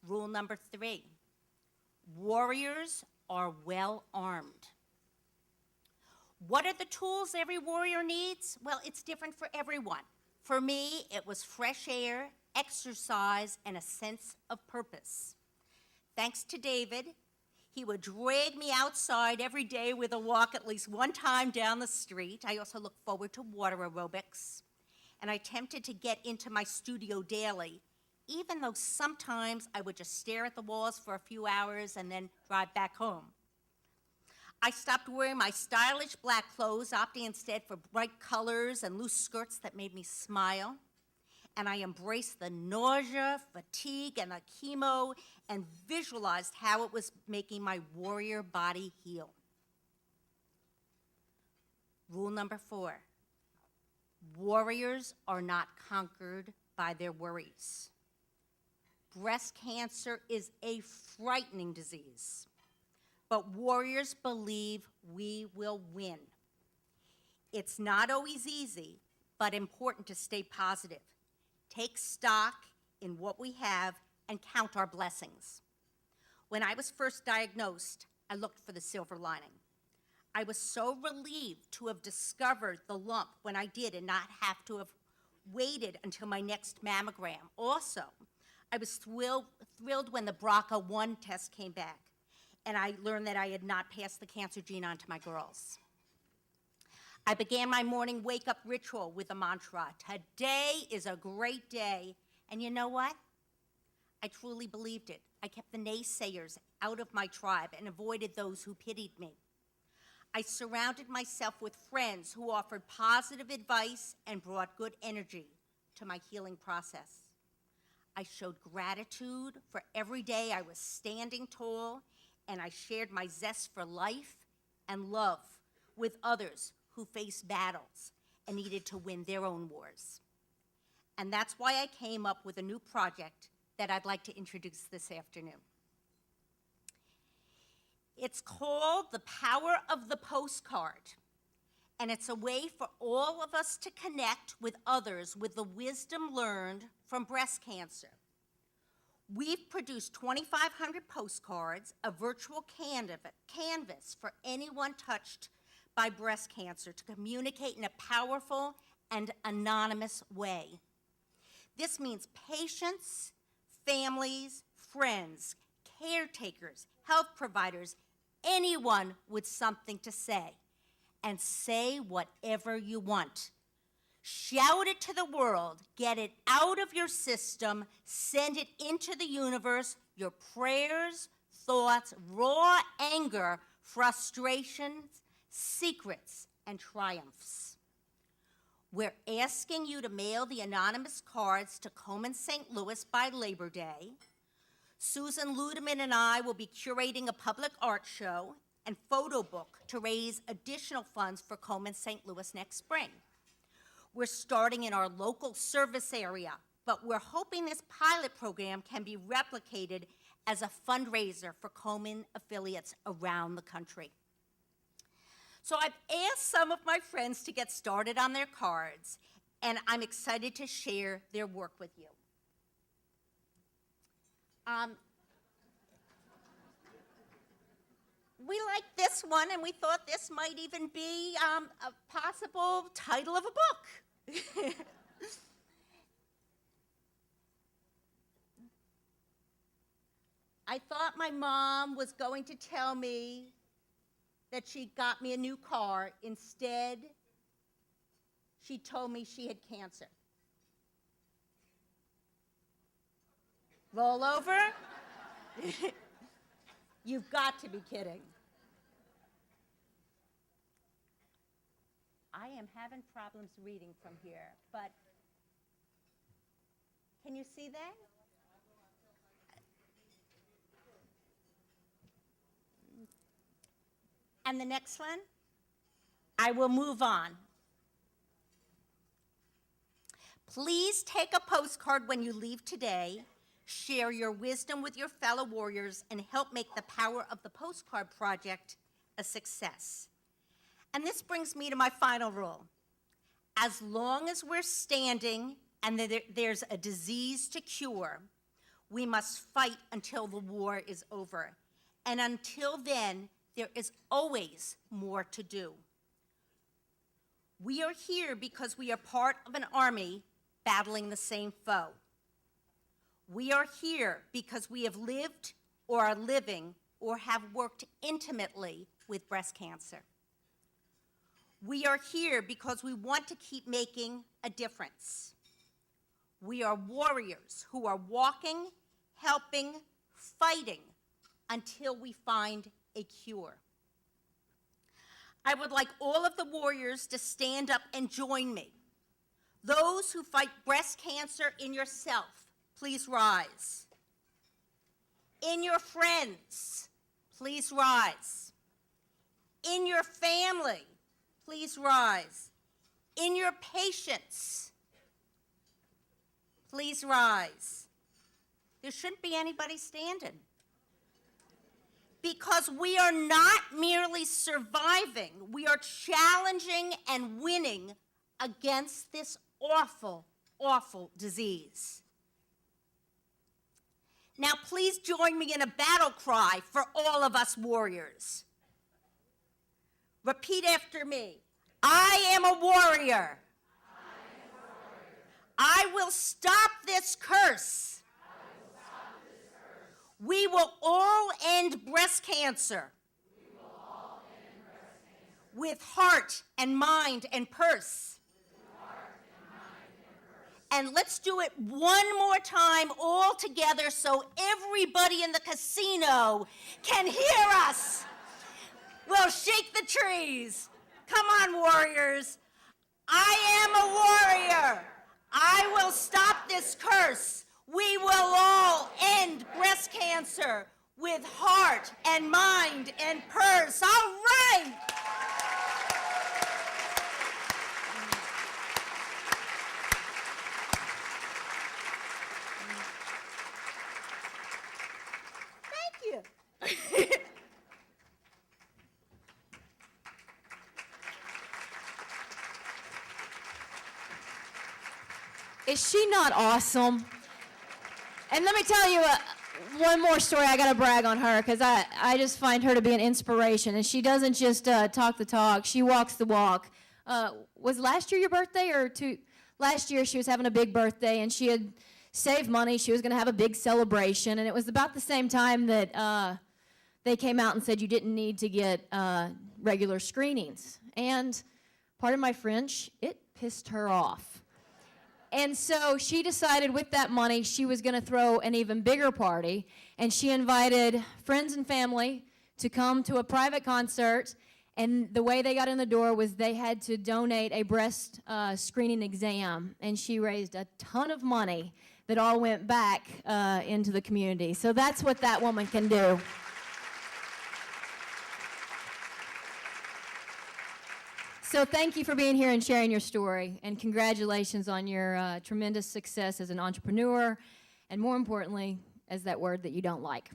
Rule number 3, warriors are well armed. What are the tools every warrior needs? Well, it's different for everyone. For me, it was fresh air, exercise, and a sense of purpose. Thanks to David, he would drag me outside every day with a walk at least one time down the street. I also look forward to water aerobics. And I attempted to get into my studio daily, even though sometimes I would just stare at the walls for a few hours and then drive back home. I stopped wearing my stylish black clothes, opting instead for bright colors and loose skirts that made me smile. And I embraced the nausea, fatigue, and the chemo and visualized how it was making my warrior body heal. Rule number 4, warriors are not conquered by their worries. Breast cancer is a frightening disease, but warriors believe we will win. It's not always easy, but important to stay positive. Take stock in what we have and count our blessings. When I was first diagnosed, I looked for the silver lining. I was so relieved to have discovered the lump when I did and not have to have waited until my next mammogram. Also, I was thrilled when the BRCA1 test came back and I learned that I had not passed the cancer gene on to my girls. I began my morning wake-up ritual with a mantra, today is a great day. And you know what? I truly believed it. I kept the naysayers out of my tribe and avoided those who pitied me. I surrounded myself with friends who offered positive advice and brought good energy to my healing process. I showed gratitude for every day I was standing tall, and I shared my zest for life and love with others who faced battles and needed to win their own wars. And that's why I came up with a new project that I'd like to introduce this afternoon. It's called The Power of the Postcard, and it's a way for all of us to connect with others with the wisdom learned from breast cancer. We've produced 2,500 postcards, a virtual canvas for anyone touched by breast cancer to communicate in a powerful and anonymous way. This means patients, families, friends, caretakers, health providers, anyone with something to say, and say whatever you want. Shout it to the world, get it out of your system, send it into the universe, your prayers, thoughts, raw anger, frustrations, secrets, and triumphs. We're asking you to mail the anonymous cards to Koman, St. Louis by Labor Day. Susan Ludeman and I will be curating a public art show and photo book to raise additional funds for Koman, St. Louis next spring. We're starting in our local service area, but we're hoping this pilot program can be replicated as a fundraiser for Koman affiliates around the country. So I've asked some of my friends to get started on their cards, and I'm excited to share their work with you. We liked this one, and we thought this might even be a possible title of a book. I thought my mom was going to tell me that she got me a new car. Instead, she told me she had cancer. Roll over? You've got to be kidding. I am having problems reading from here, but can you see that? And the next one? I will move on. Please take a postcard when you leave today. Share your wisdom with your fellow warriors and help make the Power of the Postcard project a success. And this brings me to my final rule. As long as we're standing and there's a disease to cure, we must fight until the war is over. And until then, there is always more to do. We are here because we are part of an army battling the same foe. We are here because we have lived or are living or have worked intimately with breast cancer. We are here because we want to keep making a difference. We are warriors who are walking, helping, fighting until we find a cure. I would like all of the warriors to stand up and join me. Those who fight breast cancer in yourself, please rise. In your friends, please rise. In your family, please rise. In your patients, please rise. There shouldn't be anybody standing. Because we are not merely surviving, we are challenging and winning against this awful, awful disease. Now, please join me in a battle cry for all of us warriors. Repeat after me. I am a warrior. I will stop this curse. We will all end breast cancer. With heart and mind and purse. And let's do it one more time all together so everybody in the casino can hear us. We'll shake the trees. Come on, warriors. I am a warrior. I will stop this curse. We will all end breast cancer with heart and mind and purse. All right. Thank you. Is she not awesome? And let me tell you one more story. I got to brag on her because I just find her to be an inspiration. And she doesn't just talk the talk. She walks the walk. Was last year your birthday or two? Last year she was having a big birthday and she had saved money. She was going to have a big celebration. And it was about the same time that they came out and said you didn't need to get regular screenings. And pardon my French, it pissed her off. And so she decided with that money she was going to throw an even bigger party, and she invited friends and family to come to a private concert, and the way they got in the door was they had to donate a breast screening exam, and she raised a ton of money that all went back into the community. So that's what that woman can do. So thank you for being here and sharing your story, and congratulations on your tremendous success as an entrepreneur, and more importantly, as that word that you don't like.